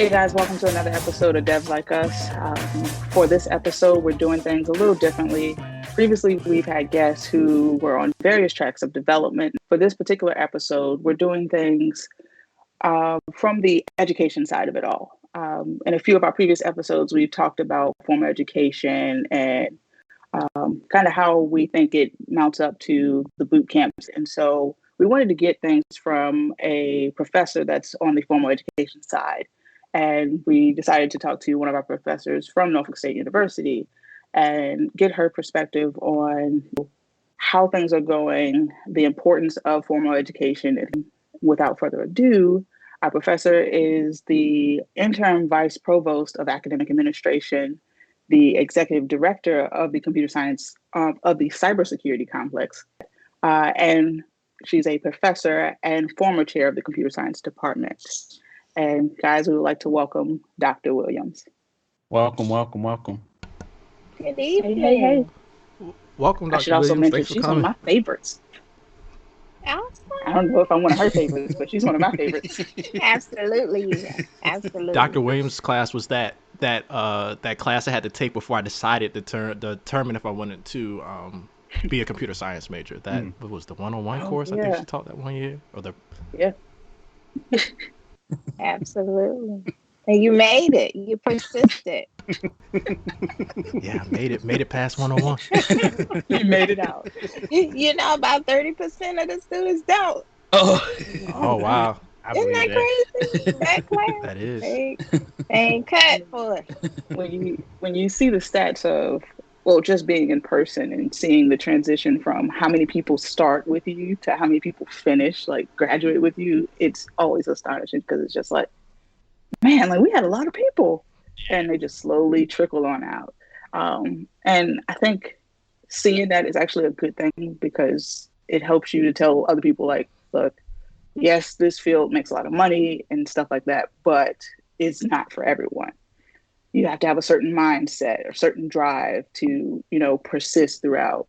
Hey guys, welcome to another episode of Devs Like Us. For this episode, we're doing things a little differently. Previously, we've had guests who were on various tracks of development. For this particular episode, we're doing things from the education side of it all. In a few of our previous episodes, we've talked about formal education and kind of how we think it mounts up to the boot camps. And so we wanted to get things from a professor that's on the formal education side. And we decided to talk to one of our professors from Norfolk State University and get her perspective on how things are going, the importance of formal education. And without further ado, our professor is the interim vice provost of academic administration, the executive director of the computer science of the cybersecurity complex, and she's a professor and former chair of the computer science department. And guys, we would like to welcome Dr. Williams. Welcome. Good evening. Hey. Welcome, Dr. I should also Williams. mention she's one of my favorites. Awesome. I don't know if I'm one of her favorites, but she's one of my favorites. Absolutely. Dr. Williams' class was that class I had to take before I decided to determine if I wanted to be a computer science major. That was the one-on-one course. Yeah. I think she taught that 1 year. Yeah. Absolutely. And you made it. You persisted. Yeah, made it past 101. You made it out. You know, about 30% of the students don't. Oh wow. Isn't that crazy? That class. That is. They ain't cut for it. When you see the stats of just being in person and seeing the transition from how many people start with you to how many people finish, like graduate with you, it's always astonishing because it's just like, man, like we had a lot of people and they just slowly trickle on out. And I think seeing that is actually a good thing because it helps you to tell other people like, look, yes, this field makes a lot of money and stuff like that, but it's not for everyone. You have to have a certain mindset or certain drive to, persist throughout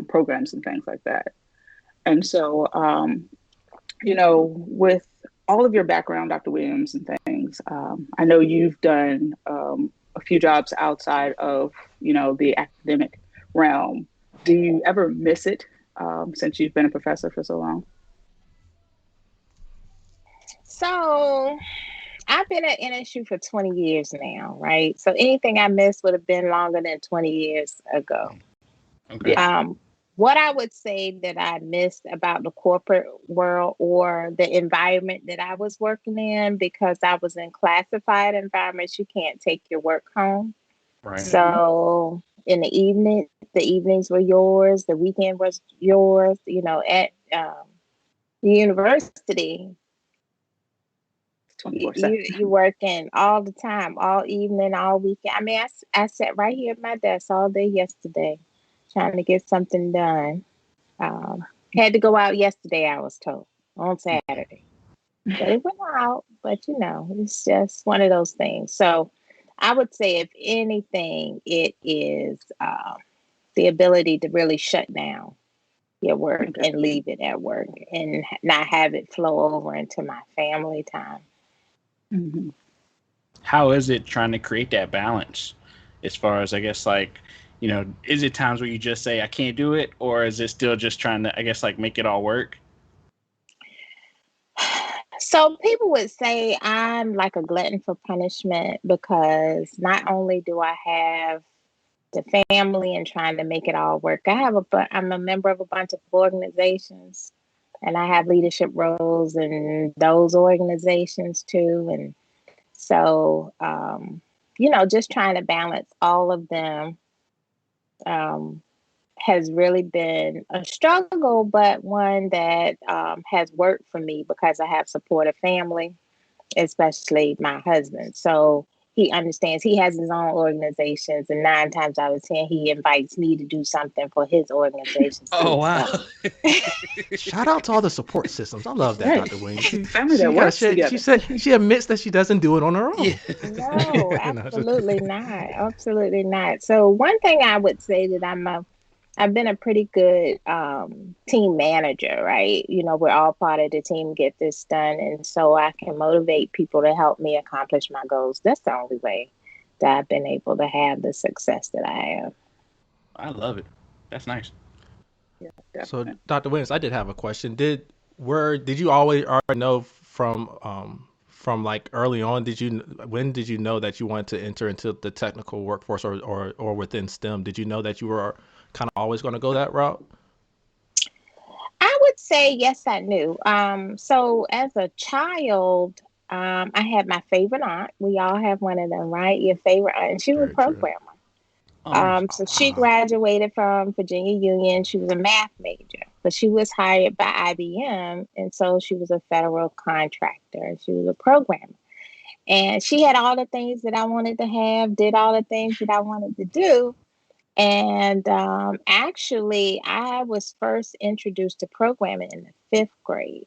programs and things like that. And so, with all of your background, Dr. Williams, and things, I know you've done a few jobs outside of, the academic realm. Do you ever miss it since you've been a professor for so long? So I've been at NSU for 20 years now, right? So anything I missed would have been longer than 20 years ago. Okay. What I would say that I missed about the corporate world or the environment that I was working in, because I was in classified environments, you can't take your work home. Right. So in the evenings were yours, the weekend was yours, at the university. You working all the time, all evening, all weekend. I mean, I sat right here at my desk all day yesterday trying to get something done. Had to go out yesterday, I was told, on Saturday. But it went out, but it's just one of those things. So I would say, if anything, it is the ability to really shut down your work and leave it at work and not have it flow over into my family time. Mm-hmm. How is it trying to create that balance as far as, I guess, like, is it times where you just say, I can't do it? Or is it still just trying to, I guess, like make it all work? So people would say I'm like a glutton for punishment because not only do I have the family and trying to make it all work, I'm a member of a bunch of organizations. And I have leadership roles in those organizations too. And so, just trying to balance all of them has really been a struggle, but one that has worked for me because I have supportive family, especially my husband. So he understands. He has his own organizations, and 9 times out of 10, he invites me to do something for his organization. Oh, wow. Shout out to all the support systems. I love that, Right. Dr. Williams. Family that works together. She said she admits that she doesn't do it on her own. Yeah. No, absolutely not. Absolutely not. So one thing I would say that I'm a I've been a pretty good team manager, right? We're all part of the team, get this done. And so I can motivate people to help me accomplish my goals. That's the only way that I've been able to have the success that I have. I love it. That's nice. Yeah, So, definitely. Dr. Williams, I did have a question. Did you always already know from like early on? When did you know that you wanted to enter into the technical workforce or within STEM? Did you know that you were kind of always going to go that route? I would say yes, I knew. So as a child, I had my favorite aunt. We all have one of them, right? Your favorite aunt. And she was a Very true. programmer. Oh, nice. So she graduated from Virginia Union. She was a math major, but she was hired by IBM. And so she was a federal contractor. She was a programmer. And she had all the things that I wanted to have, did all the things that I wanted to do. And actually, I was first introduced to programming in the fifth grade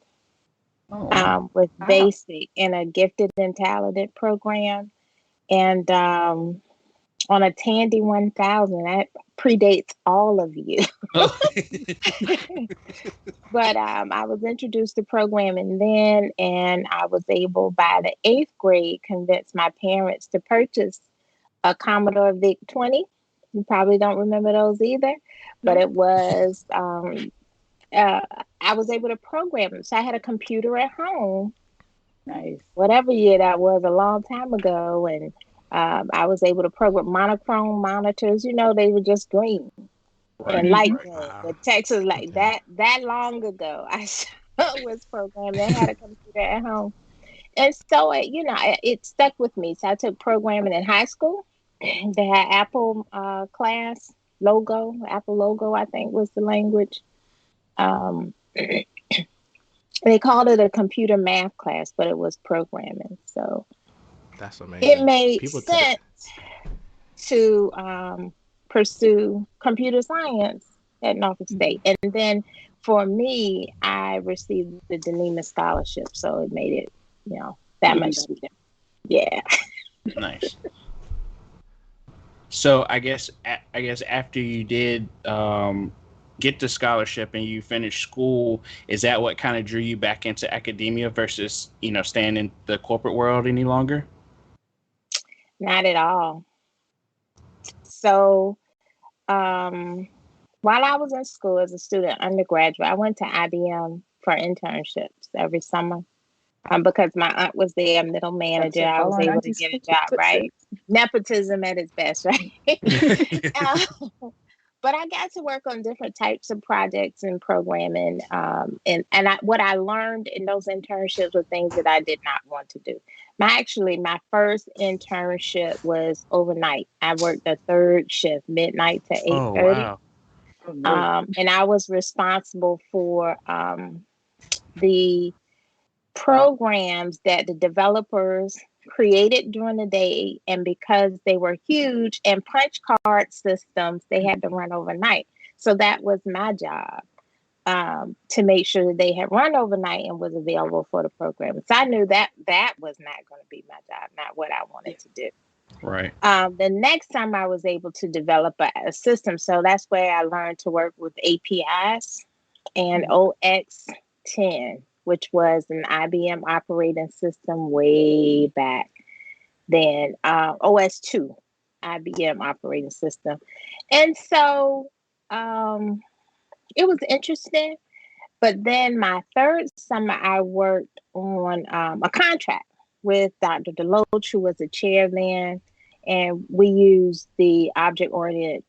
Oh, wow. with Wow. BASIC in a gifted and talented program. And on a Tandy 1000, that predates all of you. But I was introduced to programming then, and I was able, by the eighth grade, convince my parents to purchase a Commodore VIC-20. You probably don't remember those either, but it was, I was able to program them. So I had a computer at home, Nice. whatever year that was, a long time ago. And I was able to program monochrome monitors. They were just green and light green. Wow. The text was like Okay. that long ago. I was programming and had a computer at home. And so, it stuck with me. So I took programming in high school. They had Apple class logo, Apple logo, I think was the language. Um, they called it a computer math class, but it was programming. So That's it amazing. made People sense to pursue computer science at Norfolk State. And then for me, I received the Denema Scholarship. So it made it, that much sweeter. Yeah. Nice. So I guess after you did get the scholarship and you finished school, is that what kind of drew you back into academia versus staying in the corporate world any longer? Not at all. So while I was in school as a student undergraduate, I went to IBM for internships every summer. Because my aunt was there, middle manager, I was able to get a job, right? Nepotism at its best, right? But I got to work on different types of projects and programming. What I learned in those internships were things that I did not want to do. My first internship was overnight. I worked the third shift, midnight to 8:30. Oh, wow. And I was responsible for the programs that the developers created during the day, and because they were huge and punch card systems, they had to run overnight. So that was my job, to make sure that they had run overnight and was available for the program. So I knew that was not going to be my job, not what I wanted to do. Right. The next time I was able to develop a system, so that's where I learned to work with APIs and OX10, which was an IBM operating system way back then, OS2, IBM operating system. And so it was interesting. But then my third summer, I worked on a contract with Dr. Deloach, who was the chair then. And we used the object-oriented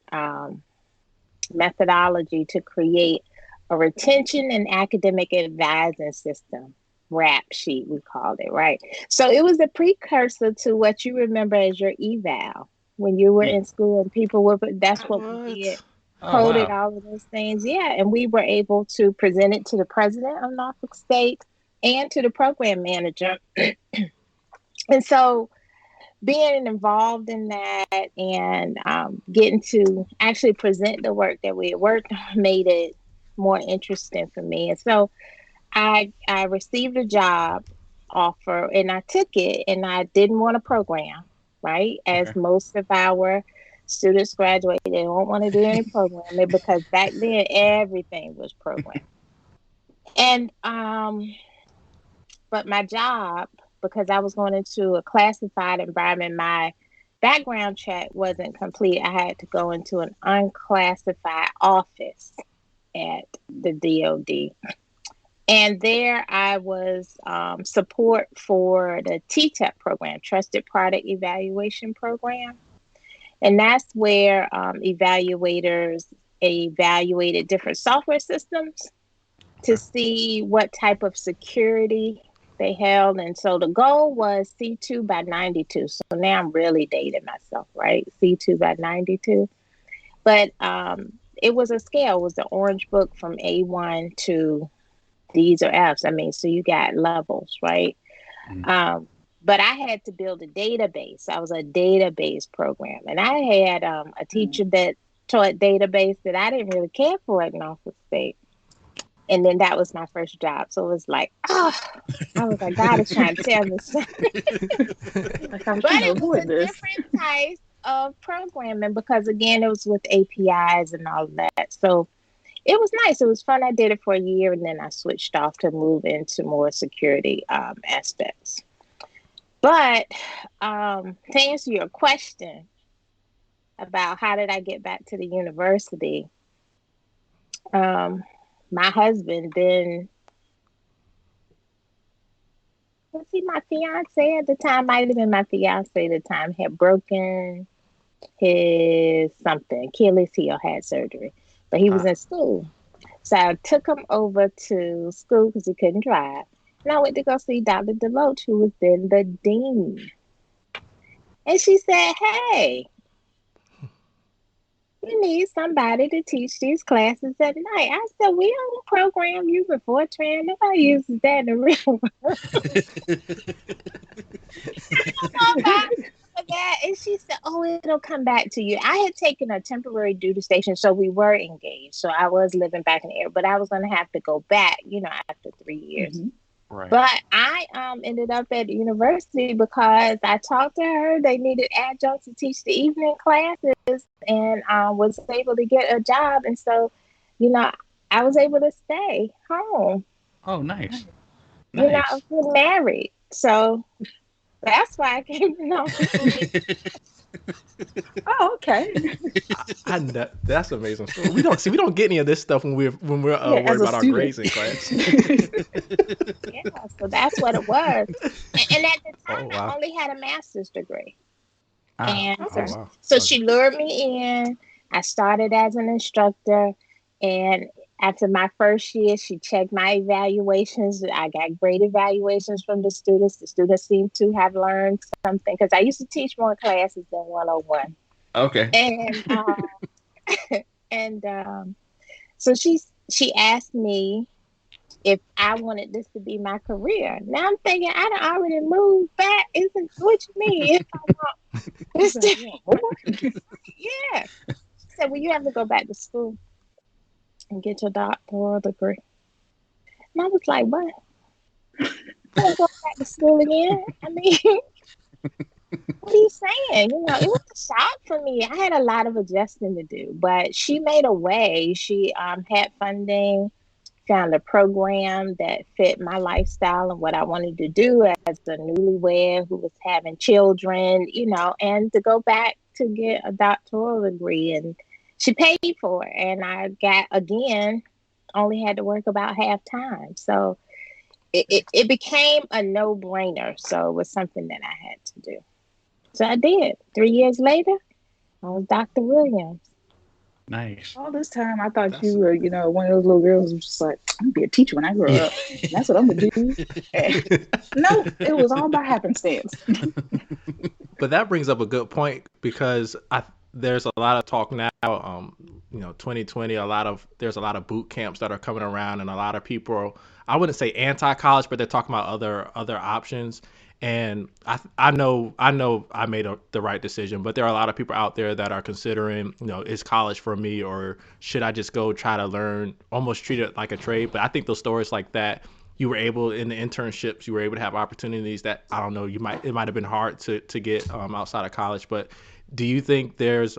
methodology to create a retention and academic advising system, rap sheet, we called it, right? So it was a precursor to what you remember as your eval when you were in school, and people were, that's what we did. Coded all of those things. Yeah. And we were able to present it to the president of Norfolk State and to the program manager. And so being involved in that and getting to actually present the work that we had worked on made it more interesting for me. And so I received a job offer and I took it, and I didn't want to program, right? As most of our Students graduate, they don't want to do any programming because back then everything was programmed. And but my job, because I was going into a classified environment, my background check wasn't complete. I had to go into an unclassified office at the DoD. And there I was support for the TTEP program, Trusted Product Evaluation Program. And that's where evaluators evaluated different software systems to see what type of security they held. And so the goal was C2 by 92. So now I'm really dating myself, right? C2 by 92. But it was a scale. It was the orange book from A1 to D's or F's. I mean, so you got levels, right? Mm-hmm. But I had to build a database. I was a database program. And I had a teacher that taught database that I didn't really care for at Norfolk State. And then that was my first job. So it was like, I was like, God is trying to tell me something. Like, I'm but trying to it was avoid a this. different type of programming because, again, it was with APIs and all of that. So it was nice. It was fun. I did it for a year, and then I switched off to move into more security aspects. But to answer your question about how did I get back to the university, my husband then, was he my fiance at the time? Might have been my fiance at the time, had broken his Achilles heel, had surgery, but he was in school. So I took him over to school because he couldn't drive. And I went to go see Dr. DeLoach, who was then the dean. And she said, hey, you need somebody to teach these classes at night. I said, we don't program you before Fortran. Nobody uses that in the real world. That. And she said, oh, it'll come back to you. I had taken a temporary duty station, so we were engaged. So I was living back in the area, but I was going to have to go back, after 3 years. Mm-hmm. Right. But I ended up at the university because I talked to her. They needed adjuncts to teach the evening classes and was able to get a job. And so, I was able to stay home. Oh, nice. I was married. So that's why I came to know. Oh, okay. That's amazing. So we don't get any of this stuff when we're worried about our grades in class. Yeah, so that's what it was. And at the time, I only had a master's degree. So she lured me in. I started as an instructor, and after my first year, she checked my evaluations. I got great evaluations from the students. The students seemed to have learned something because I used to teach more classes than 101. Okay. And so she asked me if I wanted this to be my career. Now I'm thinking I done already moved back. Isn't what you mean? If I want this to yeah. She said, well, you have to go back to school and get your doctoral degree. And I was like, what? I go back to school again? I mean, what are you saying? It was a shock for me. I had a lot of adjusting to do, but she made a way. She had funding, found a program that fit my lifestyle and what I wanted to do as a newlywed who was having children, and to go back to get a doctoral degree. And she paid for it. And I only had to work about half time. So it became a no-brainer. So it was something that I had to do. So I did. 3 years later, I was Dr. Williams. Nice. All this time, I thought you were, one of those little girls who was just like, I'm going to be a teacher when I grow up. That's what I'm going to do. No, it was all by happenstance. But that brings up a good point because there's a lot of talk now, 2020, there's a lot of boot camps that are coming around, and a lot of people, I wouldn't say anti-college, but they're talking about other options. And I know I made the right decision, but there are a lot of people out there that are considering, is college for me, or should I just go try to learn, almost treat it like a trade? But I think those stories like that, you were able, in the internships, you were able to have opportunities that, I don't know, it might have been hard to get outside of college. But do you think there's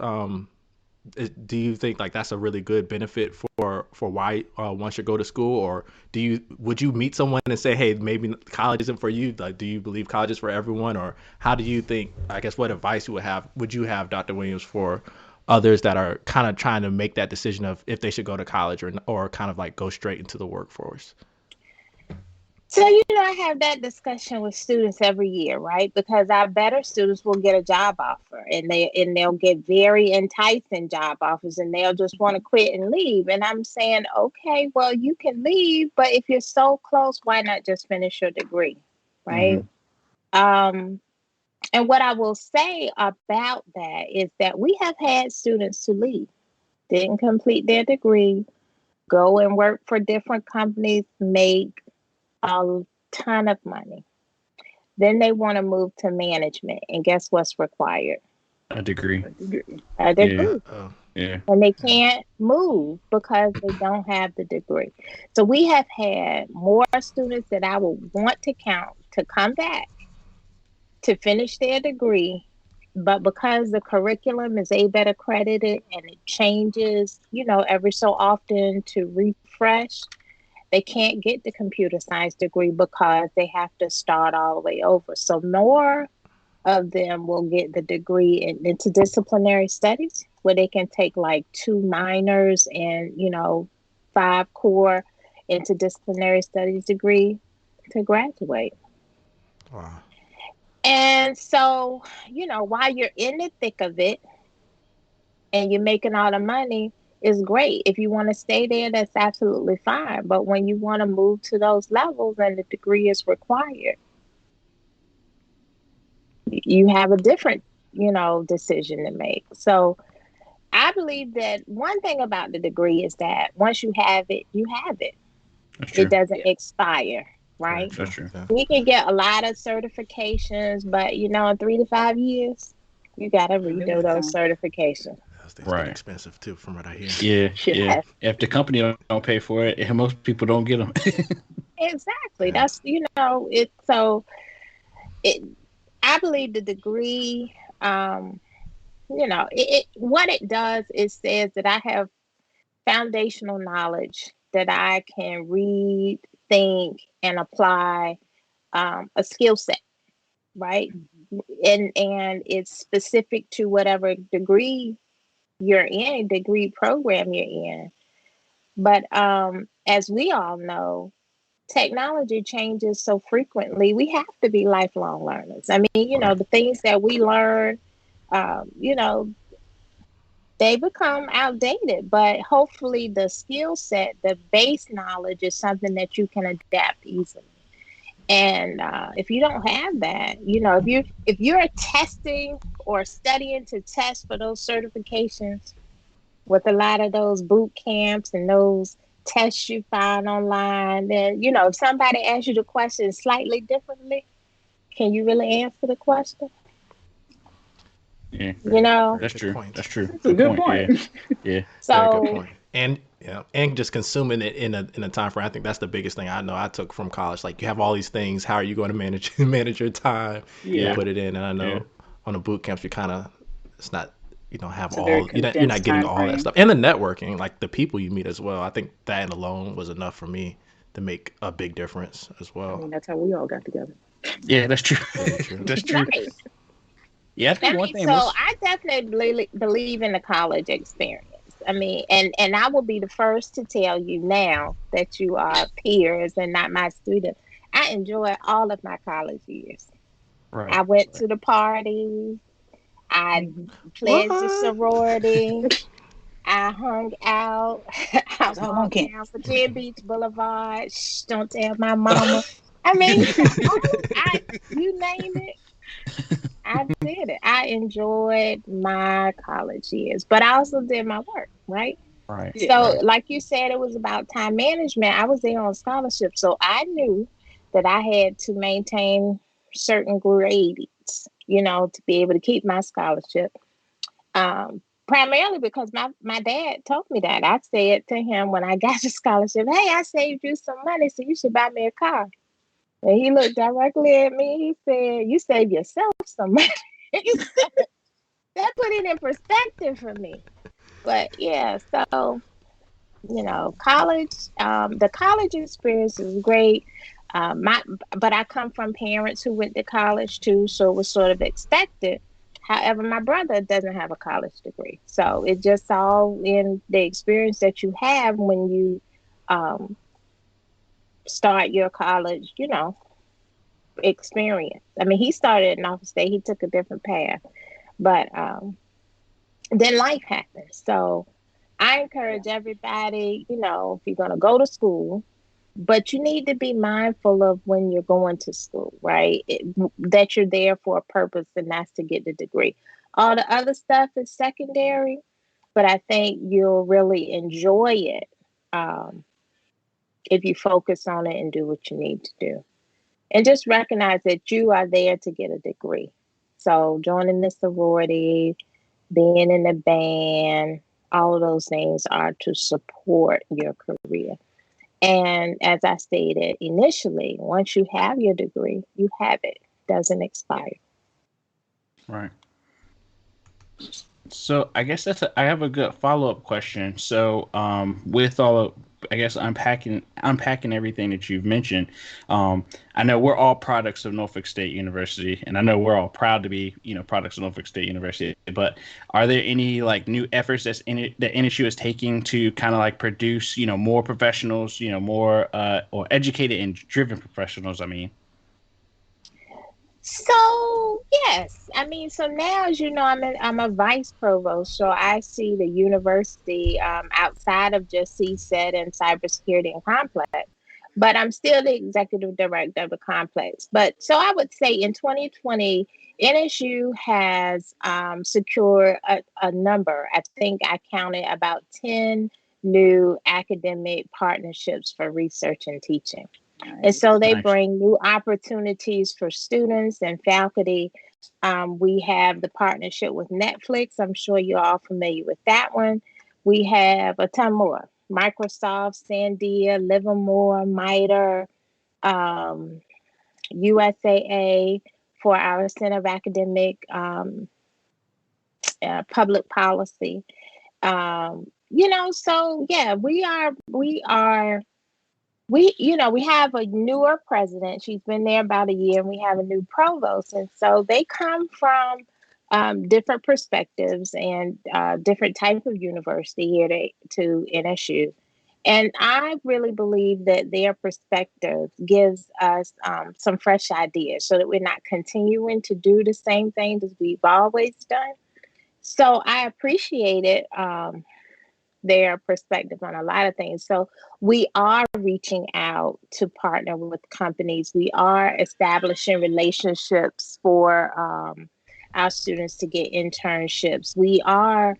do you think like that's a really good benefit for why one should go to school, or would you meet someone and say, hey, maybe college isn't for you? Like, do you believe college is for everyone, or how do you think? I guess what advice would you have, Dr. Williams, for others that are kind of trying to make that decision of if they should go to college or kind of like go straight into the workforce? So, I have that discussion with students every year, right? Because our better students will get a job offer and they'll get very enticing job offers and they'll just want to quit and leave. And I'm saying, okay, well, you can leave, but if you're so close, why not just finish your degree, right? And what I will say about that is that we have had students to leave, didn't complete their degree, go and work for different companies, make a ton of money. Then they want to move to management, and guess what's required? A degree. A degree. Yeah. And they can't move because they don't have the degree. So we have had more students that I would want to count to come back to finish their degree, but because the curriculum is ABET accredited and it changes, every so often to refresh, they can't get the computer science degree because they have to start all the way over. So more of them will get the degree in interdisciplinary studies, where they can take like 2 minors and, 5 core interdisciplinary studies degree to graduate. Wow. And so, while you're in the thick of it and you're making all the money, is great. If you want to stay there, that's absolutely fine. But when you want to move to those levels and the degree is required, you have a different, decision to make. So I believe that one thing about the degree is that once you have it, you have it. It doesn't expire, right? That's true. We can get a lot of certifications, but, in 3 to 5 years, you got to redo those certifications. Right. Expensive too, from what I hear. Yeah. If the company don't pay for it, most people don't get them. Exactly. That's it's so. I believe the degree. What it does is says that I have foundational knowledge that I can read, think, and apply a skill set, right? And it's specific to whatever degree you're in, degree program you're in. But as we all know, technology changes so frequently. We have to be lifelong learners. I mean, the things that we learn, they become outdated, but hopefully the skill set, the base knowledge is something that you can adapt easily. And if you don't have that, if you're testing or studying to test for those certifications with a lot of those boot camps and those tests you find online, then, if somebody asks you the question slightly differently, can you really answer the question? Yeah. That's true. That's true. That's a good point. Yeah. So, good point. And just consuming it in a time frame. I think that's the biggest thing I know I took from college. Like, you have all these things. How are you going to manage your time? Yeah. Put it in. And I know on the boot camps, you kind of, it's not, you don't have It's a all, very you're not getting condensed all time that frame. stuff. And the networking, like the people you meet as well. I think that alone was enough for me to make a big difference as I well. mean, that's how we all got together. Yeah, that's true. That's true. right. Yeah, I think one thing. I definitely believe in the college experience. I mean, and I will be the first to tell you now that you are peers and not my student. I enjoyed all of my college years. Right. I went to the parties. I pledged the sorority. I hung out. I walked down Virginia Beach Boulevard. Shh, don't tell my mama. I mean, you name it. I did it. I enjoyed my college years, but I also did my work, right? Right. So, like you said, it was about time management. I was there on scholarship, so I knew that I had to maintain certain grades, to be able to keep my scholarship. Primarily because my dad told me that. I said to him when I got the scholarship, "Hey, I saved you some money, so you should buy me a car." And he looked directly at me. He said, "You save yourself some money." That put it in perspective for me. But yeah, so college, the college experience is great. But I come from parents who went to college too, so it was sort of expected. However, my brother doesn't have a college degree, so it just all in the experience that you have when you um, start your college, experience. I mean, he started in Office State, he took a different path, but then life happens. So I encourage everybody, if you're going to go to school, but you need to be mindful of when you're going to school, right? That you're there for a purpose, and that's to get the degree. All the other stuff is secondary, but I think you'll really enjoy it um, if you focus on it and do what you need to do. And just recognize that you are there to get a degree. So joining the sorority, being in the band, all of those things are to support your career. And as I stated initially, once you have your degree, you have it. It doesn't expire. Right. So I guess I have a good follow up question. So with all of, I guess unpacking everything that you've mentioned, I know we're all products of Norfolk State University, and I know we're all proud to be products of Norfolk State University. But are there any like new efforts that NSU is taking to kind of like produce more professionals, more or educated and driven professionals? I mean. So yes, I mean, so now as you know, I'm a vice provost, so I see the university outside of just CSET and cybersecurity and complex, but I'm still the executive director of the complex. But so I would say in 2020, NSU has secured a number. I think I counted about 10 new academic partnerships for research and teaching. And so they Nice. bring new opportunities for students and faculty. We have the partnership with Netflix. I'm sure you're all familiar with that one. We have a ton more. Microsoft, Sandia, Livermore, MITRE, USAA for our Center of Academic Public Policy. So yeah, we have a newer president. She's been there about a year, and we have a new provost. And so they come from different perspectives and different type of university here to NSU. And I really believe that their perspective gives us some fresh ideas so that we're not continuing to do the same things as we've always done. So I appreciate it. Their perspective on a lot of things. So we are reaching out to partner with companies. We are establishing relationships for our students to get internships. We are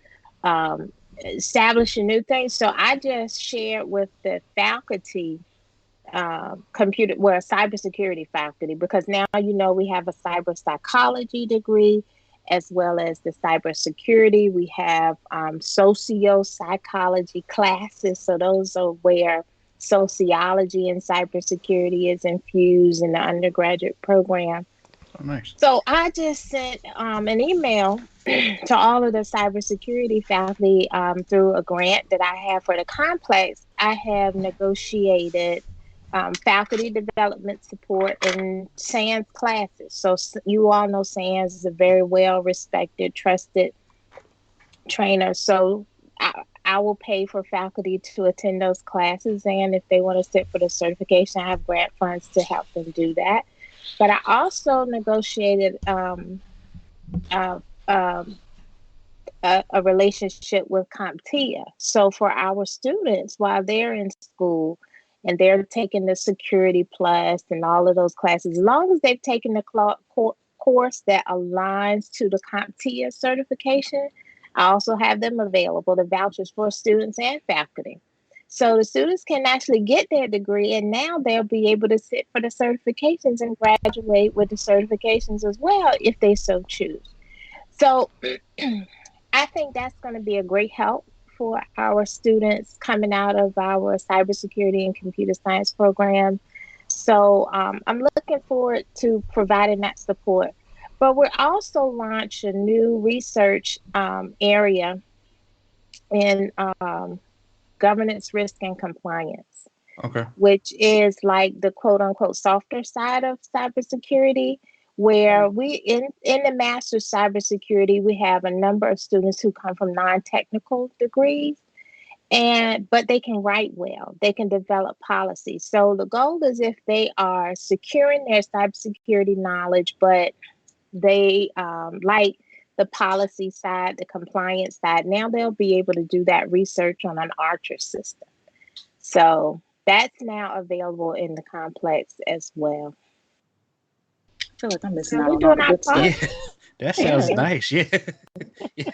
establishing new things. So I just shared with the faculty cybersecurity faculty, because now we have a cyber psychology degree as well as the cybersecurity. We have socio-psychology classes. So those are where sociology and cybersecurity is infused in the undergraduate program. Oh, nice. So I just sent an email to all of the cybersecurity faculty through a grant that I have for the complex. I have negotiated faculty development support in SANS classes. So you all know SANS is a very well respected, trusted trainer. So I will pay for faculty to attend those classes. And if they want to sit for the certification, I have grant funds to help them do that. But I also negotiated a relationship with CompTIA. So for our students, while they're in school and they're taking the Security Plus and all of those classes, as long as they've taken the course that aligns to the CompTIA certification, I also have them available, the vouchers for students and faculty. So the students can actually get their degree, and now they'll be able to sit for the certifications and graduate with the certifications as well if they so choose. So I think that's going to be a great help for our students coming out of our cybersecurity and computer science program. So I'm looking forward to providing that support. But we're also launched a new research area in governance, risk, and compliance, Okay. which is like the quote unquote softer side of cybersecurity, where we in the master's cybersecurity, we have a number of students who come from non-technical degrees, but they can write well, they can develop policies. So the goal is if they are securing their cybersecurity knowledge, but they like the policy side, the compliance side, now they'll be able to do that research on an Archer system. So that's now available in the complex as well. I feel like I'm missing So out we're on all doing the our good stuff. part. Yeah, that sounds Yeah. nice. Yeah.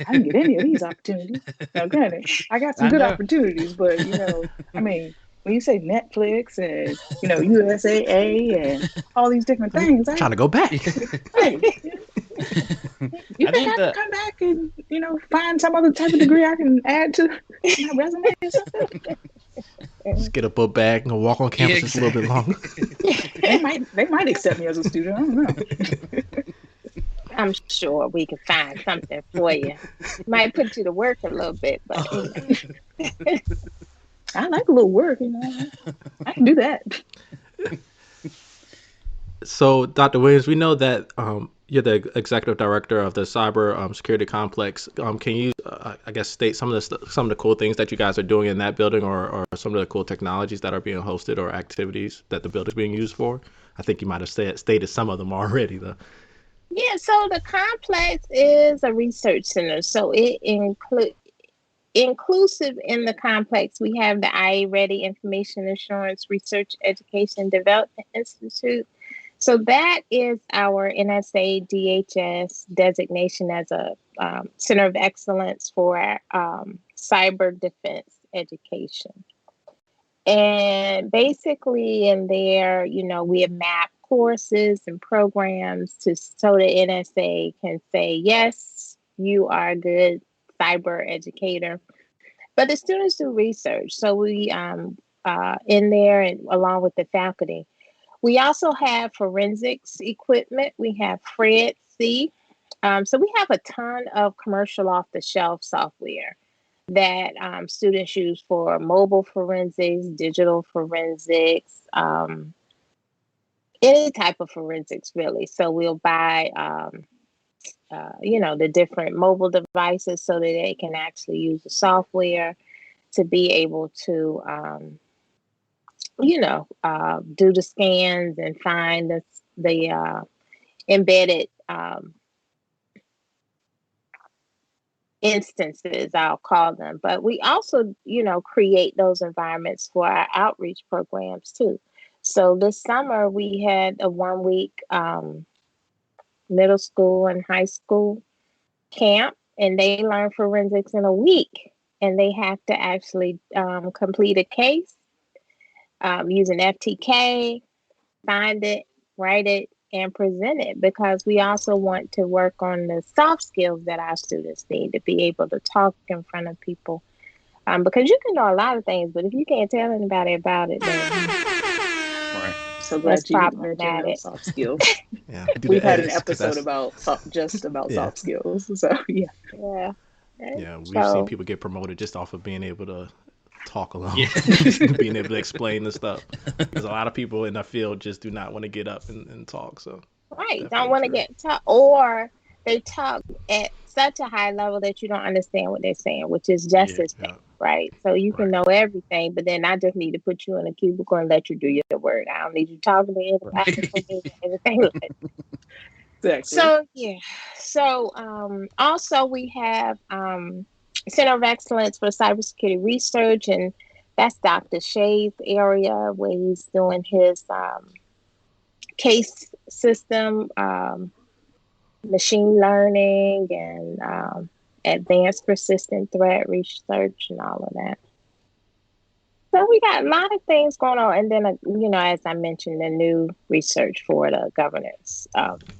I can get any of these opportunities. Now, granted, I got some I good know. opportunities, but I mean, when you say Netflix and USAA and all these different things, Trying to go back. hey, you I think think I can that come back and find some other type of degree I can add to my resume or something? Just get a book bag and walk on campus just a little bit longer. They might accept me as a student. I don't know. I'm sure we can find something for you. Might put you to work a little bit, but I like a little work. I can do that. So, Dr. Williams, we know that you're the executive director of the cyber security complex. Can you, I guess, state some of the cool things that you guys are doing in that building, or some of the cool technologies that are being hosted or activities that the building is being used for? I think you might have stated some of them already, though. yeah. So the complex is a research center. So it inclusive in the complex. We have the IA Ready Information Assurance Research Education Development Institute. So that is our NSA DHS designation as a center of excellence for cyber defense education. And basically in there, we have mapped courses and programs so the NSA can say, yes, you are a good cyber educator. But the students do research. So we in there, and along with the faculty. We also have forensics equipment. We have FredC. So we have a ton of commercial off-the-shelf software that students use for mobile forensics, digital forensics, any type of forensics, really. So we'll buy, the different mobile devices so that they can actually use the software to be able to do the scans and find the embedded instances, I'll call them. But we also, create those environments for our outreach programs too. So this summer we had a 1 week middle school and high school camp, and they learn forensics in a week, and they have to actually complete a case using FTK, find it, write it, and present it, because we also want to work on the soft skills that our students need to be able to talk in front of people. Because you can know a lot of things, but if you can't tell anybody about it, then right. So that's glad you mentioned problematic. those soft skills. Yeah, We've had an episode about soft skills. So yeah. Yeah. Yeah, we've seen people get promoted just off of being able to talk alone, being able to explain the stuff. Because a lot of people in the field just do not want to get up and talk. So right, don't want to get talk, or they talk at such a high level that you don't understand what they're saying, which is just as bad, right? So you can know everything, but then I just need to put you in a cubicle and let you do your work. I don't need you talking to me, everything like that. Exactly. So yeah. So also we have Center of Excellence for Cybersecurity Research, and that's Dr. Shay's area where he's doing his case system, machine learning, and advanced persistent threat research and all of that. So we got a lot of things going on. And then, as I mentioned, the new research for the governance,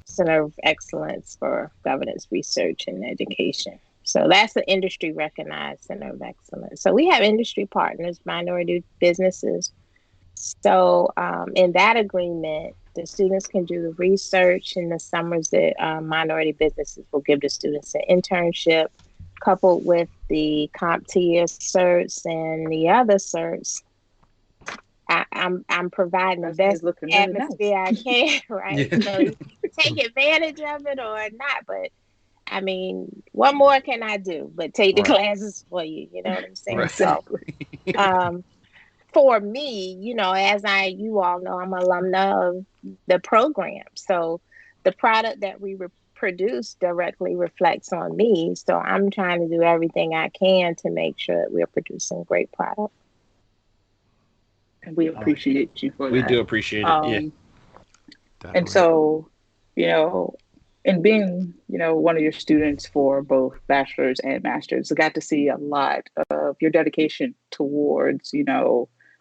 Center of Excellence for Governance Research and Education. So that's an industry recognized Center of Excellence. So we have industry partners, minority businesses, So in that agreement, the students can do the research. In the summers, that minority businesses will give the students an internship, coupled with the CompTIA certs and the other certs. I'm providing the best really atmosphere nice. I can, right? Yeah. So you can take advantage of it or not, but I mean, what more can I do but take the Right. classes for you? You know what I'm saying? Right. So, Exactly. for me, you all know, I'm an alumna of the program. So the product that we produce directly reflects on me. So I'm trying to do everything I can to make sure that we're producing great product. And we appreciate you for We do that. appreciate it. Yeah. Um, and Definitely. so, you know, and being, one of your students for both bachelor's and master's, I got to see a lot of your dedication towards,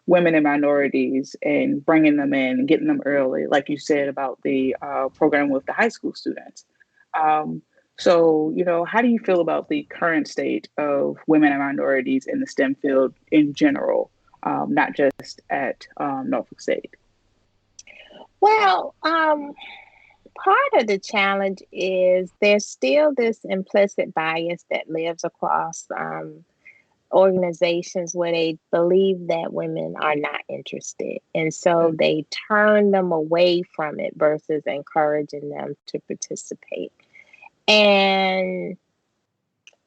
women and minorities and bringing them in and getting them early, like you said about the program with the high school students. Um, so, how do you feel about the current state of women and minorities in the STEM field in general, not just at Norfolk State? Well, part of the challenge is there's still this implicit bias that lives across organizations where they believe that women are not interested. And so they turn them away from it versus encouraging them to participate. And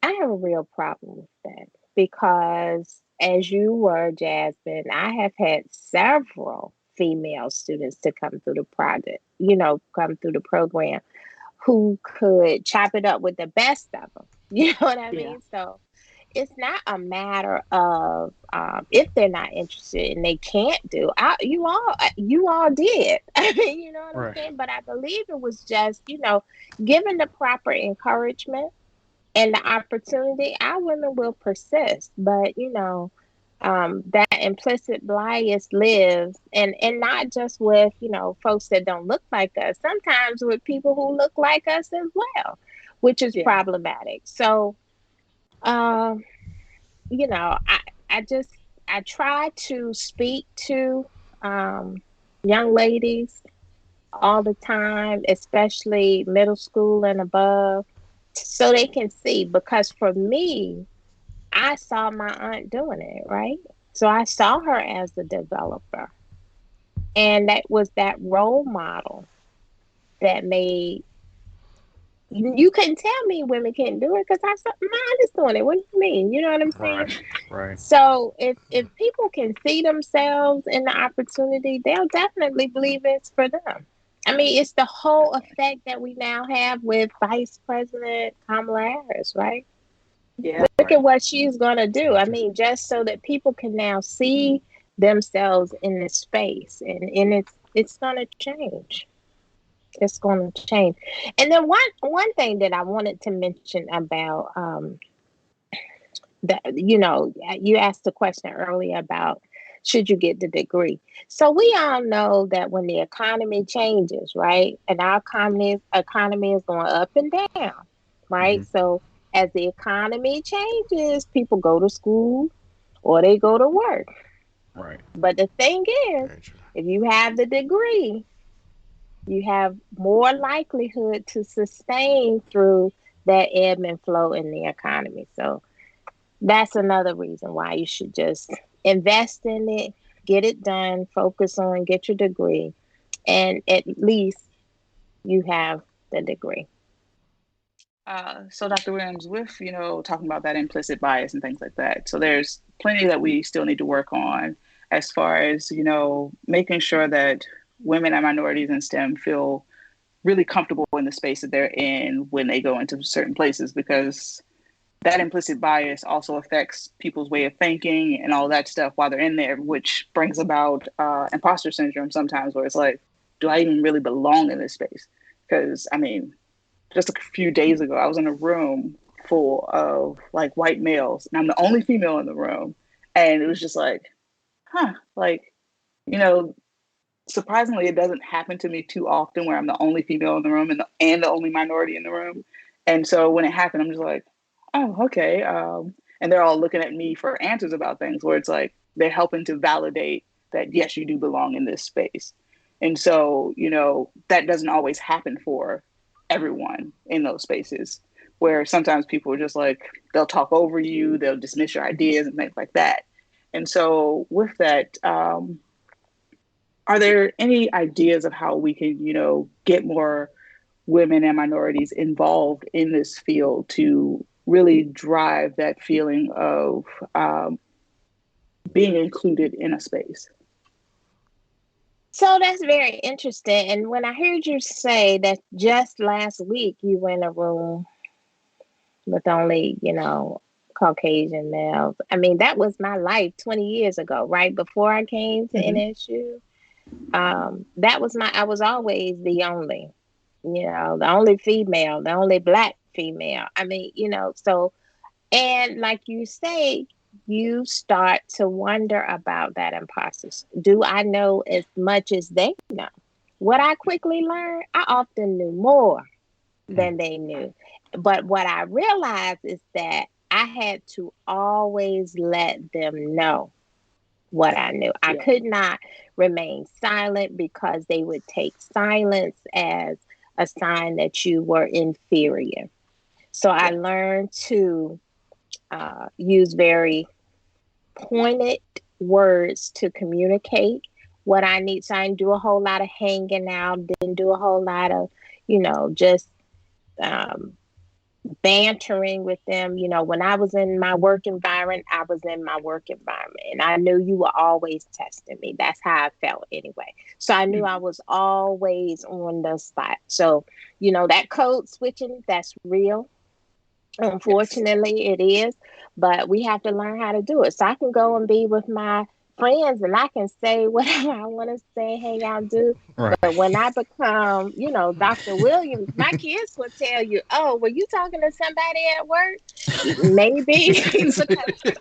I have a real problem with that because, as you were, Jasmine, I have had several female students to come through the project, come through the program who could chop it up with the best of them. You know what I Yeah. mean? So it's not a matter of if they're not interested and they can't do. You all did. I mean, you know what I'm Right. saying? But I believe it was just, given the proper encouragement and the opportunity, our women will persist. But that implicit bias lives, and not just with folks that don't look like us. Sometimes with people who look like us as well, which is Yeah. problematic. So, um, I I just I try to speak to young ladies all the time, especially middle school and above, so they can see. Because for me, I saw my aunt doing it, right? So I saw her as a developer. And that was that role model that made you couldn't tell me women can't do it because I saw my aunt is doing it. What do you mean? You know what I'm saying? Right. Right. So if people can see themselves in the opportunity, they'll definitely believe it's for them. I mean, it's the whole effect that we now have with Vice President Kamala Harris, right? Yeah. Look at what she's going to do. I mean, just so that people can now see themselves in this space, and it's going to change. It's going to change. And then one thing that I wanted to mention about that, you asked the question earlier about should you get the degree. So we all know that when the economy changes, right, and our economy is going up and down, right? Mm-hmm. So as the economy changes, people go to school or they go to work. Right. But the thing is, Very true. if you have the degree, you have more likelihood to sustain through that ebb and flow in the economy. So that's another reason why you should just invest in it, get it done, focus on, get your degree, and at least you have the degree. So Dr. Williams, with, talking about that implicit bias and things like that, so there's plenty that we still need to work on as far as, making sure that women and minorities in STEM feel really comfortable in the space that they're in when they go into certain places, because that implicit bias also affects people's way of thinking and all that stuff while they're in there, which brings about imposter syndrome sometimes, where it's like, do I even really belong in this space? Because, I mean, just a few days ago, I was in a room full of like white males, and I'm the only female in the room. And it was just like, like, you know, surprisingly, it doesn't happen to me too often where I'm the only female in the room and the only minority in the room. And so when it happened, I'm just like, oh, okay. And they're all looking at me for answers about things where it's like they're helping to validate that yes, you do belong in this space. And so, that doesn't always happen for everyone in those spaces, where sometimes people are just like, they'll talk over you, they'll dismiss your ideas and things like that. And so with that, are there any ideas of how we can, get more women and minorities involved in this field to really drive that feeling of being included in a space? So that's very interesting. And when I heard you say that just last week you were in a room with only, Caucasian males, I mean, that was my life 20 years ago, right? Before I came to NSU. I was always the only, the only female, the only Black female. I mean, so, and like you say, you start to wonder about that imposter. Do I know as much as they know? What I quickly learned, I often knew more than they knew. But what I realized is that I had to always let them know what I knew. I could not remain silent because they would take silence as a sign that you were inferior. So I learned to use very pointed words to communicate what I need. So I didn't do a whole lot of hanging out, didn't do a whole lot of, just bantering with them. When I was in my work environment, I was in my work environment, and I knew you were always testing me. That's how I felt anyway. So I knew I was always on the spot. So, that code switching, that's real. Unfortunately, it is, but we have to learn how to do it. So I can go and be with my friends and I can say whatever I want to say, hang out, do. Right. But when I become, Dr. Williams, my kids will tell you, oh, were you talking to somebody at work? Maybe because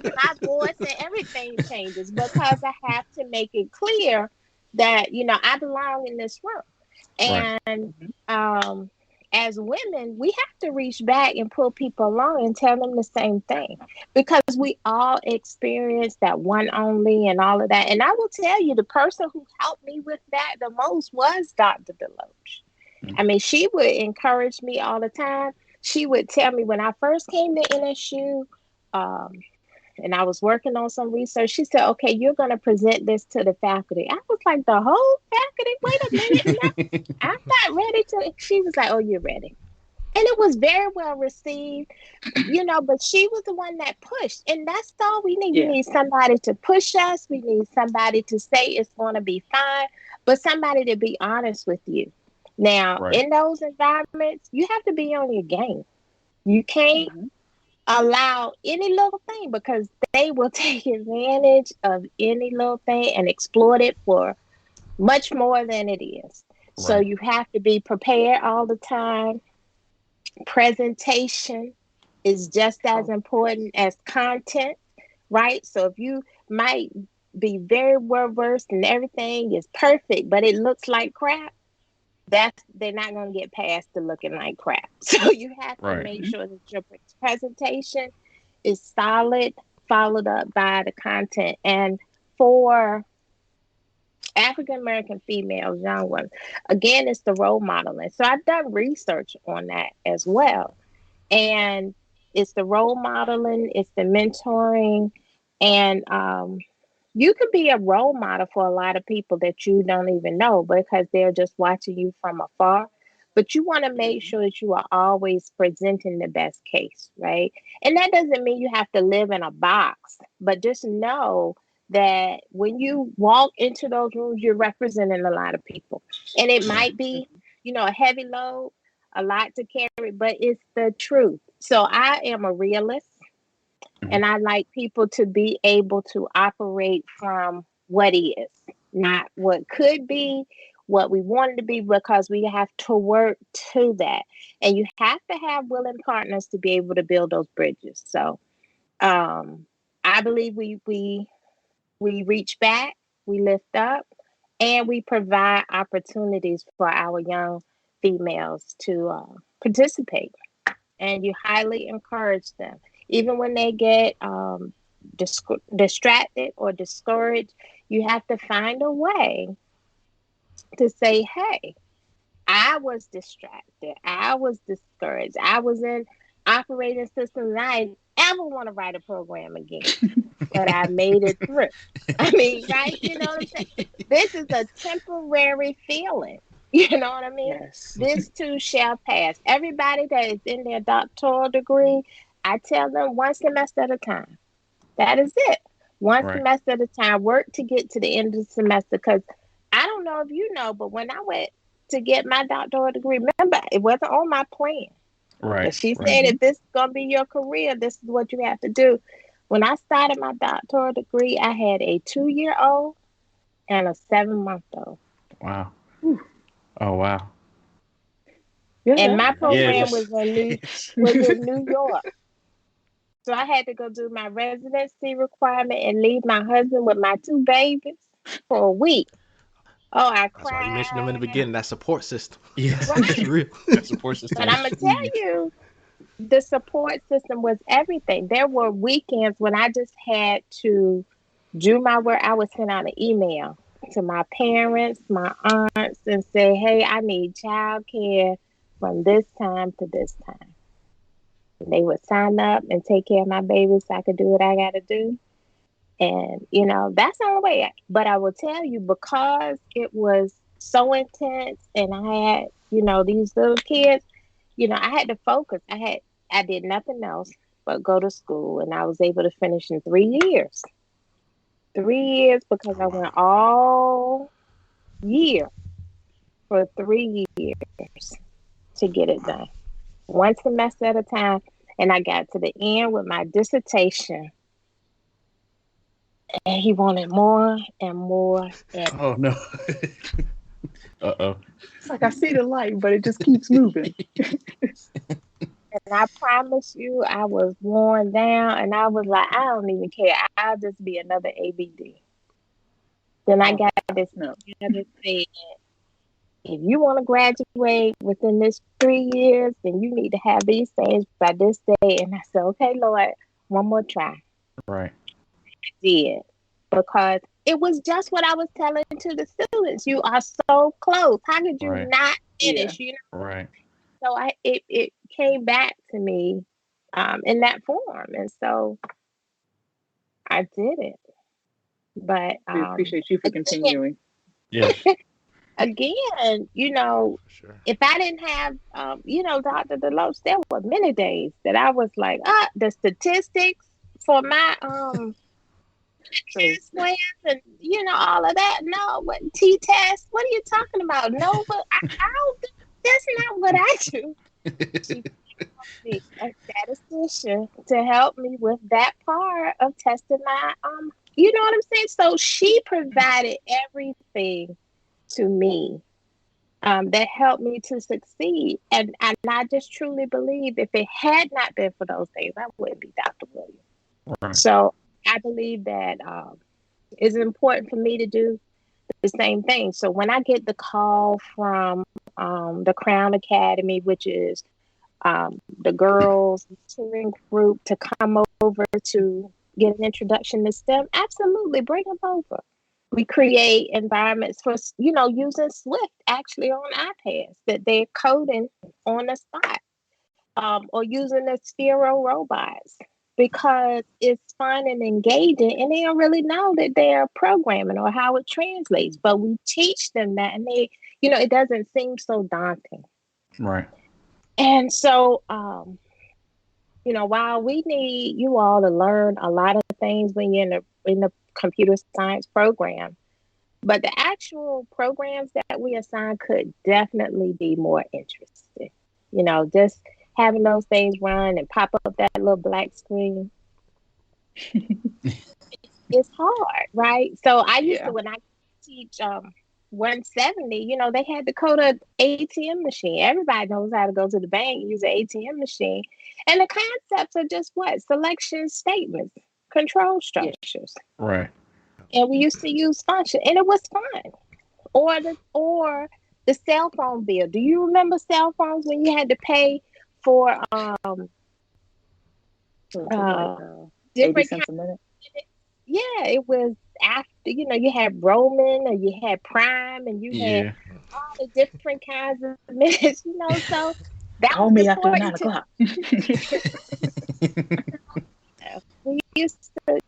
my voice and everything changes, because I have to make it clear that, I belong in this room. And as women, we have to reach back and pull people along and tell them the same thing, because we all experience that one only and all of that. And I will tell you, the person who helped me with that the most was Dr. Deloach. I mean, she would encourage me all the time. She would tell me when I first came to NSU, and I was working on some research, she said, okay, you're going to present this to the faculty. I was like, the whole faculty? Wait a minute. I'm not ready to. She was like, oh, you're ready. And it was very well received, but she was the one that pushed. And that's all we need. Yeah. We need somebody to push us. We need somebody to say it's going to be fine, but somebody to be honest with you. Now, in those environments, you have to be on your game. You can't allow any little thing, because they will take advantage of any little thing and exploit it for much more than it is. So you have to be prepared all the time. Presentation is just as important as content, right? So if you might be very well versed and everything is perfect, but it looks like crap, they're not going to get past the looking like crap. So you have to make sure that your presentation is solid, followed up by the content. And for African American females, young ones, again, it's the role modeling. So I've done research on that as well. And it's the role modeling, it's the mentoring, and you could be a role model for a lot of people that you don't even know, because they're just watching you from afar. But you want to make sure that you are always presenting the best case, right? And that doesn't mean you have to live in a box, but just know that when you walk into those rooms, you're representing a lot of people. And it might be, a heavy load, a lot to carry, but it's the truth. So I am a realist. And I like people to be able to operate from what is, not what could be, what we wanted to be, because we have to work to that. And you have to have willing partners to be able to build those bridges. So I believe we reach back, we lift up, and we provide opportunities for our young females to participate. And you highly encourage them. Even when they get distracted or discouraged, you have to find a way to say, hey, I was distracted. I was discouraged. I was in operating systems. I didn't ever want to write a program again, but I made it through. I mean, right? You know what I'm saying? This is a temporary feeling. You know what I mean? Yes. This too shall pass. Everybody that is in their doctoral degree, I tell them one semester at a time. That is it. One semester at a time. Work to get to the end of the semester. Because I don't know if you know, but when I went to get my doctoral degree, remember, it wasn't on my plan. Right. But she said, if this is going to be your career, this is what you have to do. When I started my doctoral degree, I had a 2-year-old and a 7-month-old. Wow. Whew. Oh, wow. Yeah, and my program yes. was in New York. So I had to go do my residency requirement and leave my husband with my 2 babies for a week. Oh, I cried. That's why you mentioned them in the beginning, that support system. Yes. Right. That's real. That support system. But I'm going to tell you, the support system was everything. There were weekends when I just had to do my work. I would send out an email to my parents, my aunts, and say, hey, I need childcare from this time to this time. And they would sign up and take care of my babies so I could do what I got to do. And, you know, that's the only way. But I will tell you, because it was so intense and I had, you know, these little kids, you know, I had to focus. I did nothing else but go to school, and I was able to finish in 3 years. 3 years, because I went all year for 3 years to get it done. One semester at a time. And I got to the end with my dissertation. And he wanted more and more. And oh, no. Uh-oh. It's like I see the light, but it just keeps moving. And I promise you, I was worn down, and I was like, I don't even care. I'll just be another ABD. Then I got this no. that said, if you want to graduate within this 3 years, then you need to have these things by this day. And I said, okay, Lord, one more try. Right. I did. Because it was just what I was telling to the students. You are so close. How could you not finish? You know? Right. So it came back to me in that form. And so I did it. But we appreciate you for continuing. Yeah. Again, you know, if I didn't have, you know, Dr. Deloach, there were many days that I was like, the statistics for my test plans and, you know, all of that. No, what T-test? What are you talking about? No, but I don't. That's not what I do. She a statistician to help me with that part of testing my you know what I'm saying? So she provided everything to me that helped me to succeed. And I just truly believe if it had not been for those things, I wouldn't be Dr. Williams. Right. So I believe that it's important for me to do the same thing. So when I get the call from the Crown Academy, which is the girls touring group, to come over to get an introduction to STEM, absolutely, bring them over. We create environments for, you know, using Swift actually on iPads that they're coding on the spot, or using the Sphero robots, because it's fun and engaging, and they don't really know that they're programming or how it translates. But we teach them that, and they, you know, it doesn't seem so daunting. Right. And so, you know, while we need you all to learn a lot of things when you're in the computer science program, but the actual programs that we assign could definitely be more interesting. You know, just having those things run and pop up that little black screen. It's hard, right? So I used to, when I teach 170, you know, they had to code an ATM machine. Everybody knows how to go to the bank and use an ATM machine. And the concepts are just what? Selection statements, control structures. Right. And we used to use function, and it was fun. Or the cell phone bill. Do you remember cell phones when you had to pay for 80 cents a minute? Yeah, it was after, you had Roman and you had Prime and you had Yeah. all the different kinds of minutes, so that Call was me after important 9 o'clock. we used to,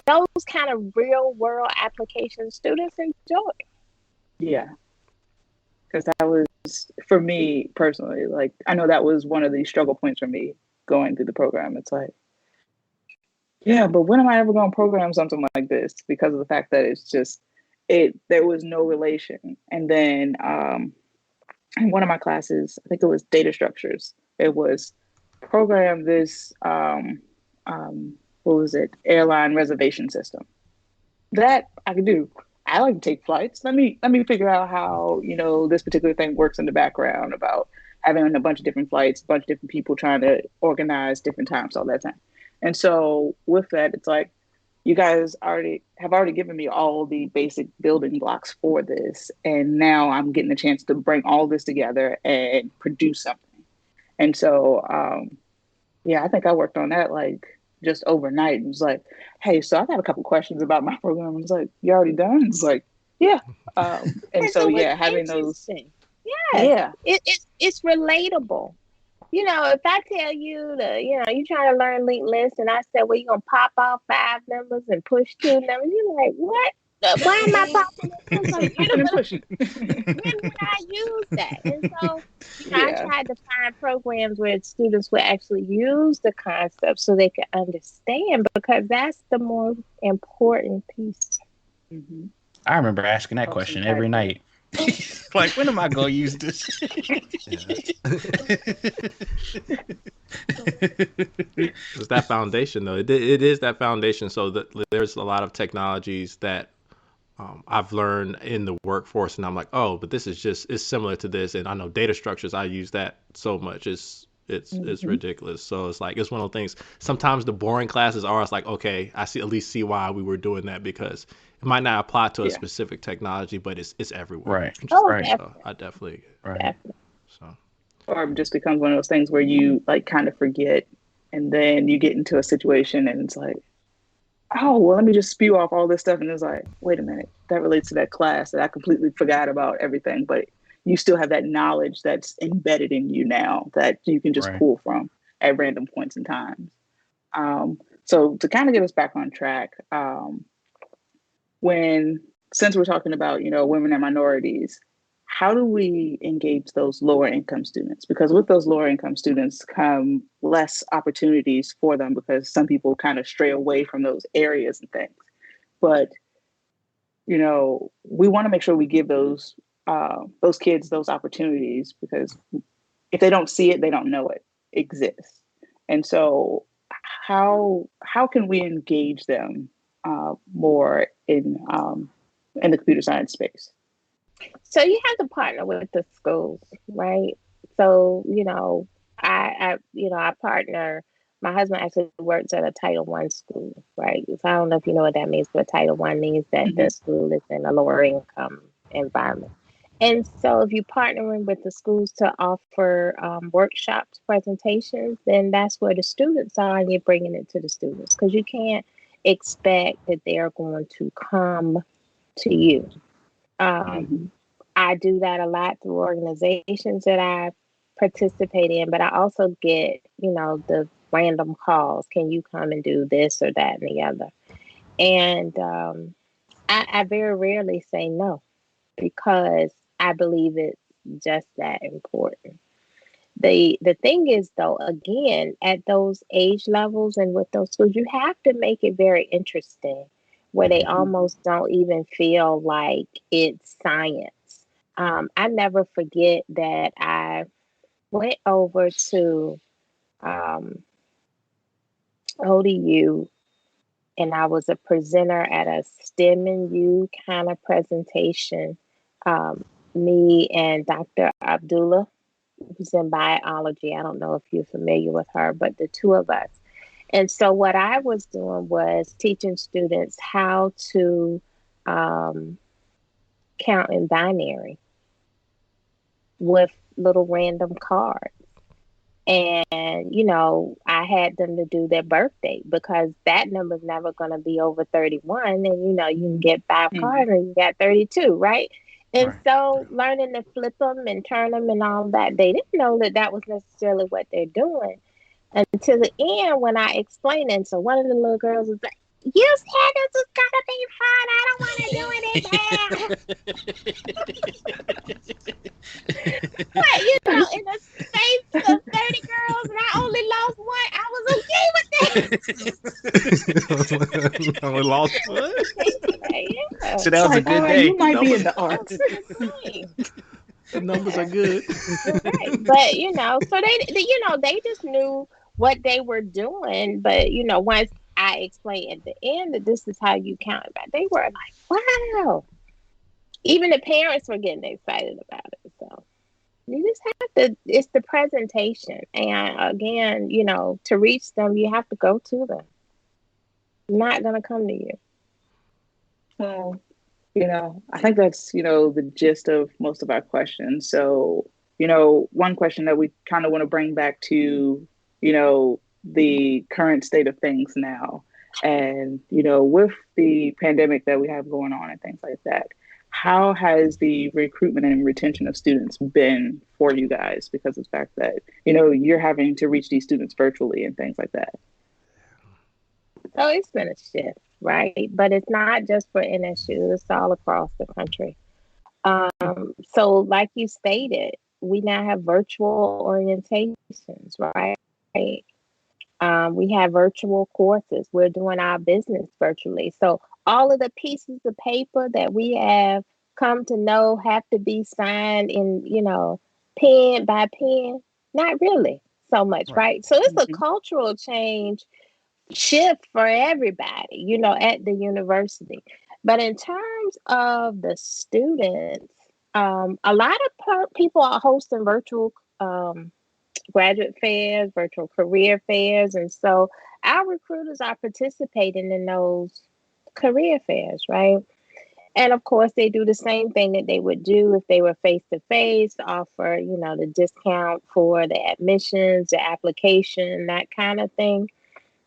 those kind of real world application students enjoy. Yeah, because that was for me personally. Like, I know that was one of the struggle points for me going through the program. It's like, yeah, but when am I ever going to program something like this? Because of the fact that it's just there was no relation. And then in one of my classes, I think it was data structures. It was program this what was it? Airline reservation system. That I could do. I like to take flights. Let me figure out how, this particular thing works in the background about having a bunch of different flights, a bunch of different people trying to organize different times all that time. And so with that, it's like you guys already given me all the basic building blocks for this. And now I'm getting a chance to bring all this together and produce something. And so yeah, I think I worked on that like just overnight. It was like, hey, so I got a couple questions about my program. It's like, you already done? It's like, yeah. And And so so it's yeah, having those, interesting. Yeah, yeah, it's relatable. If I tell you you trying to learn linked list and I said, well, you're going to pop off 5 numbers and push 2 numbers, you're like, what? Why am I popping this? Like, popping and pushing. when would I use that? And so, I Yeah. tried to find programs where students would actually use the concept so they could understand, because that's the more important piece. Mm-hmm. I remember asking that Awesome. question every night. Like, when am I going to use this? It's that foundation, though. It is that foundation. So that there's a lot of technologies that I've learned in the workforce, and I'm like, oh, but this is it's similar to this. And I know data structures. I use that so much. It's ridiculous. So it's like it's one of those things. Sometimes the boring classes are. It's like, okay, I at least see why we were doing that, because it might not apply to a specific technology, but it's everywhere. Right. Right. So I definitely. Right. So. Or it just becomes one of those things where you like kind of forget, and then you get into a situation and it's like, oh, well, let me just spew off all this stuff. And it's like, wait a minute, that relates to that class that I completely forgot about everything. But you still have that knowledge that's embedded in you now that you can just pull from at random points in time. So to kind of get us back on track, since we're talking about, women and minorities, how do we engage those lower income students? Because with those lower income students come less opportunities for them, because some people kind of stray away from those areas and things. But, we want to make sure we give those kids those opportunities, because if they don't see it, they don't know it exists. And so how can we engage them more in the computer science space? So you have to partner with the schools, right? So, I partner. My husband actually works at a Title I school, right? So I don't know if you know what that means, but Title I means that the school is in a lower income environment. And so if you're partnering with the schools to offer workshops, presentations, then that's where the students are, and you're bringing it to the students, because you can't expect that they're going to come to you. I do that a lot through organizations that I participate in, but I also get, the random calls. Can you come and do this or that and the other? And I very rarely say no, because I believe it's just that important. The thing is, though, again, at those age levels and with those schools, you have to make it very interesting, where they almost don't even feel like it's science. I never forget that I went over to ODU, and I was a presenter at a STEM and U kind of presentation. Me and Dr. Abdullah, who's in biology. I don't know if you're familiar with her, but the two of us. And so what I was doing was teaching students how to count in binary with little random cards. And, I had them to do their birthday because that number's never going to be over 31. And, you can get 5 Mhm. cards and you got 32, right? And Right. so learning to flip them and turn them and all that, they didn't know that that was necessarily what they're doing until the end when I explained it. So one of the little girls was like, "You said this was gonna be fun. I don't want to do it again." But in the space of 30 girls and I only lost one, I was okay with Only lost one. that. Yeah. So that was a Like, good all right, day. you might be in Numbers, the arts. the numbers are good. Right. But so they just knew what they were doing. But once I explained at the end that this is how you count it back, they were like, wow. Even the parents were getting excited about it. So you just have to, it's the presentation. And again, to reach them, you have to go to them. Not gonna come to you. Well, I think that's, the gist of most of our questions. So, one question that we kind of want to bring back to, the current state of things now. And, with the pandemic that we have going on and things like that, how has the recruitment and retention of students been for you guys? Because of the fact that, you're having to reach these students virtually and things like that. So it's been a shift, right? But it's not just for NSU, it's all across the country. So, like you stated, we now have virtual orientations, right? We have virtual courses. We're doing our business virtually. So, all of the pieces of paper that we have come to know have to be signed in, pen by pen. Not really so much, Right. right? So, it's a Mhm. cultural change shift for everybody, at the university. But in terms of the students, a lot of people are hosting virtual graduate fairs, virtual career fairs. And so our recruiters are participating in those career fairs, right? And of course, they do the same thing that they would do if they were face to face, offer, the discount for the admissions, the application, that kind of thing.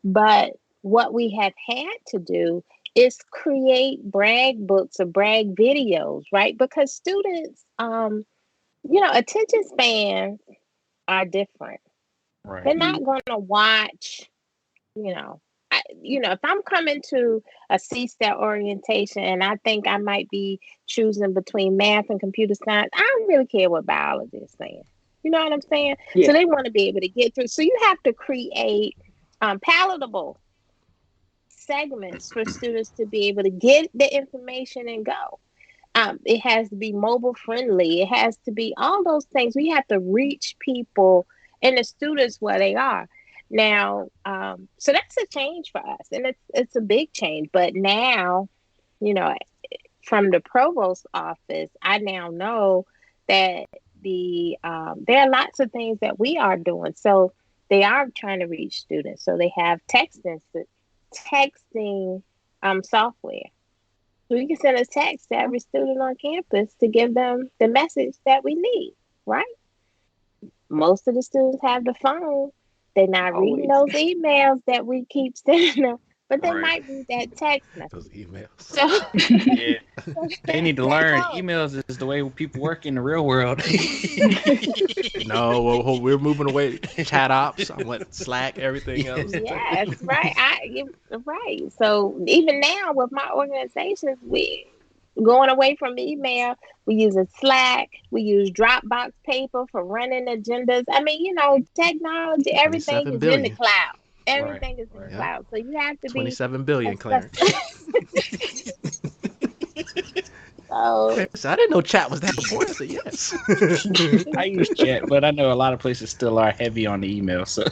But what we have had to do is create brag books or brag videos, right? Because students, attention spans are different. They're Right. not going to watch, you know, if I'm coming to a CSTEP orientation and I think I might be choosing between math and computer science, I don't really care what biology is saying. You know what I'm saying? So Yeah. they want to be able to get through. So you have to create palatable segments for students to be able to get the information and go. It has to be mobile friendly. It has to be all those things. We have to reach people and the students where they are. Now, so that's a change for us, and it's a big change. But now, you know, from the provost office, I now know that there are lots of things that we are doing. So they are trying to reach students. So they have texting software. So we can send a text to every student on campus to give them the message that we need, right? Most of the students have the phone. They're not reading Always. those emails that we keep sending them, but they Right. might read that text Those message. emails. So Yeah. They need to that learn helps. emails is the way people work in the real world. No, we're moving away. Chat ops. I went Slack, everything else. Yes, right. Right. So even now with my organizations, we going away from email. We use a Slack. We use Dropbox paper for running agendas. I mean, technology. Everything 27 is in the billion. cloud. Right. Everything is in the Right. Yep. cloud. So you have to be 27 a billion, Clarence. so Clarence, I didn't know chat was that important. I said yes. I use chat, but I know a lot of places still are heavy on the email. So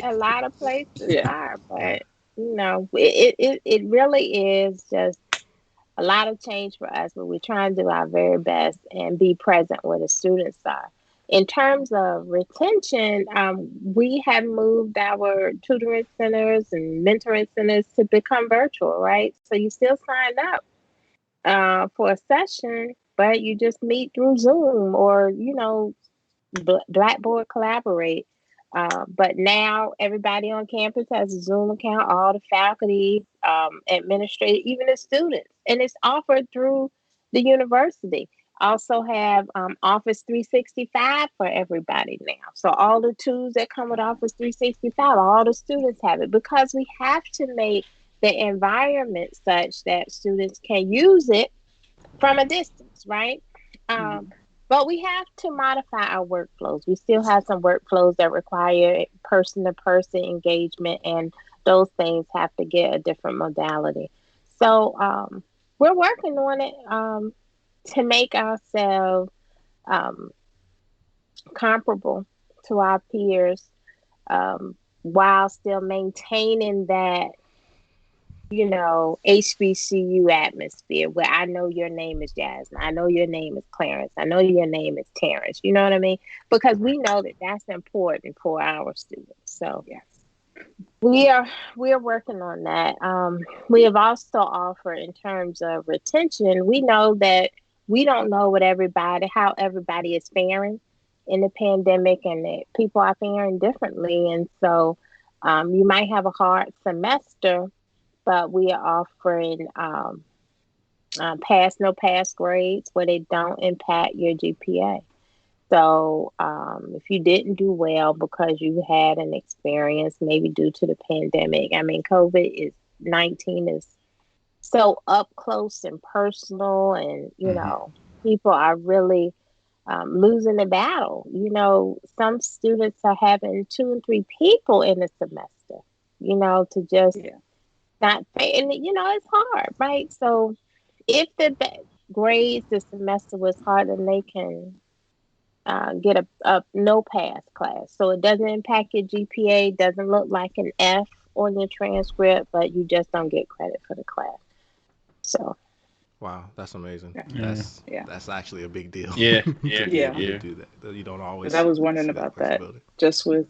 a lot of places Yeah. are, but it really is just a lot of change for us, but we're trying to do our very best and be present where the students are. In terms of retention, we have moved our tutoring centers and mentoring centers to become virtual, right? So you still sign up for a session, but you just meet through Zoom or, Blackboard Collaborate. But now everybody on campus has a Zoom account, all the faculty, administrators, even the students, and it's offered through the university. Also have Office 365 for everybody now. So all the tools that come with Office 365, all the students have it because we have to make the environment such that students can use it from a distance, right? But we have to modify our workflows. We still have some workflows that require person-to-person engagement, and those things have to get a different modality. So we're working on it to make ourselves comparable to our peers while still maintaining that, HBCU atmosphere where I know your name is Jasmine. I know your name is Clarence. I know your name is Terrence. You know what I mean? Because we know that that's important for our students. So Yes. we're working on that. We have also offered in terms of retention. We know that we don't know how everybody is faring in the pandemic, and that people are faring differently. And so you might have a hard semester, but we are offering pass, no pass grades where they don't impact your GPA. So if you didn't do well because you had an experience, maybe due to the pandemic, I mean, COVID-19 is so up close and personal, and, people are really losing the battle. Some students are having 2 and 3 people in a semester, to just not pay. And, it's hard, right? So if the grades this semester was hard, then they can get a no pass class. So it doesn't impact your GPA, doesn't look like an F on your transcript, but you just don't get credit for the class. So. Wow, that's amazing. That's actually a big deal. Yeah. To do that. You don't always. I was wondering about that. Just with,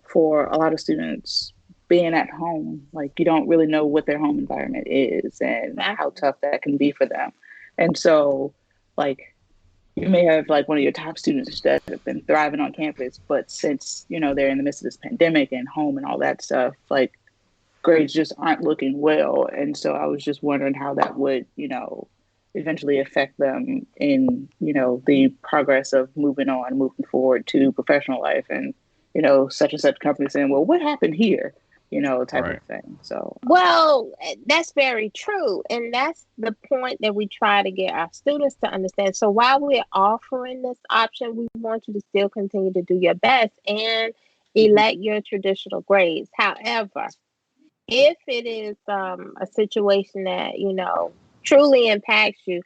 for a lot of students being at home, like you don't really know what their home environment is and how tough that can be for them. And so, like, you may have like one of your top students that have been thriving on campus, but since, they're in the midst of this pandemic and home and all that stuff, like grades just aren't looking well. And so I was just wondering how that would, eventually affect them in, the progress of moving forward to professional life and, such and such company saying, well, what happened here? Type of thing. So, well, that's very true. And that's the point that we try to get our students to understand. So while we're offering this option, we want you to still continue to do your best and elect your traditional grades. However, if it is a situation that, truly impacts you,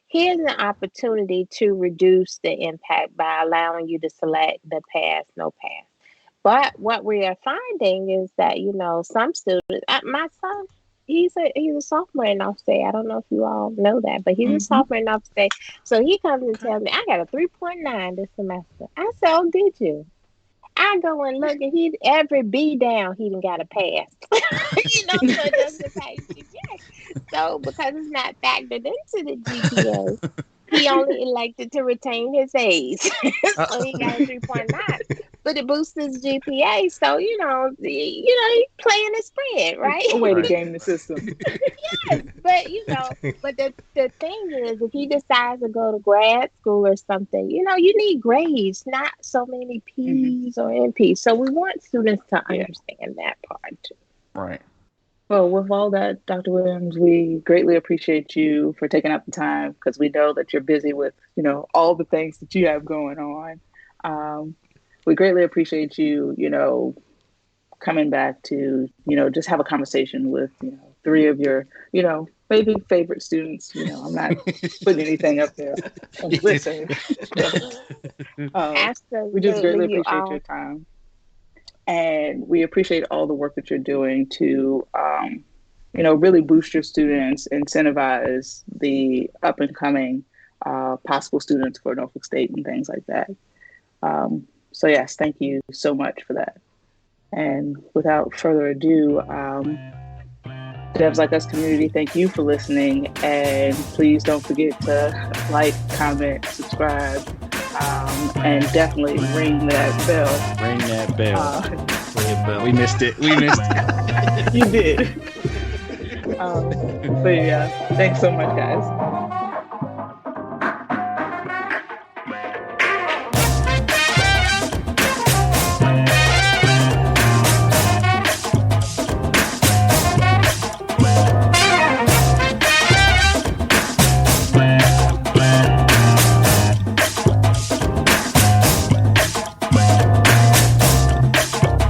here's an opportunity to reduce the impact by allowing you to select the pass, no pass. But what we are finding is that, some students, my son, he's a sophomore in Upstate. I don't know if you all know that, but he's a sophomore in Upstate. So he comes and tells me, I got a 3.9 this semester. I said, oh, did you? I go and look, and every B down, he done got a pass. So it doesn't impact GPA. So because it's not factored into the GPA, he only elected to retain his A's. So he got a 3.9. But it boosts his GPA. So, he's playing a spread, right? A way to game the system. Yes. But the thing is, if he decides to go to grad school or something, you need grades, not so many P's or NP's. So we want students to understand that part too. Right. Well, with all that, Dr. Williams, we greatly appreciate you for taking up the time because we know that you're busy with, all the things that you have going on. We greatly appreciate you, coming back to, just have a conversation with, 3 of your, maybe favorite students. I'm not putting anything up there. Listen, we just greatly appreciate your time. And we appreciate all the work that you're doing to, really boost your students, incentivize the up and coming possible students for Norfolk State and things like that. So yes, thank you so much for that. And without further ado, Devs Like Us community, thank you for listening. And please don't forget to like, comment, subscribe, And definitely ring that bell. Ring that bell. Ring a bell. We missed it. You did. But yeah, thanks so much, guys.